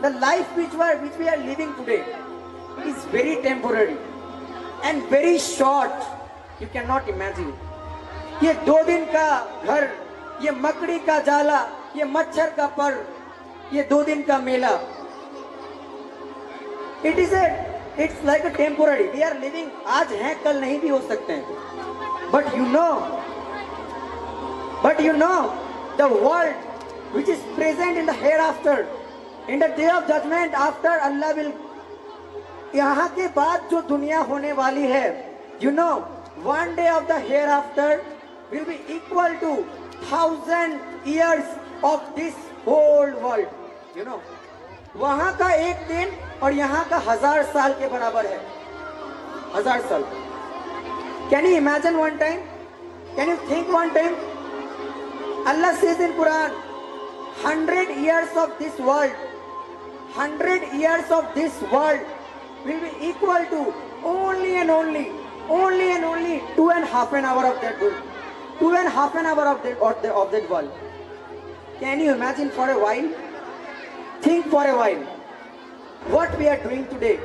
the life which we are living today is very temporary and very short. You cannot imagine. ये 2 दिन का घर, ये मकड़ी का जाला, ये मच्छर का पर, ये 2 दिन का मेला. It's like a temporary. We are living. आज हैं कल नहीं भी हो सकते हैं. But you know, the world which is present in the hereafter, in the day of judgment, after Allah will, यहाँ के बाद जो दुनिया होने वाली है, you know, one day of the hereafter will be equal to 1,000 years of this whole world. You know, वहाँ का एक दिन और यहाँ का 1000 साल के बराबर है. 1000 साल. Can you imagine one time? Can you think one time? Allah says in Quran, 100 years of this world, 100 years of this world will be equal to only and only 2.5 hours of that world. 2.5 hours of that world. Can you imagine for a while? Think for a while. What we are doing today.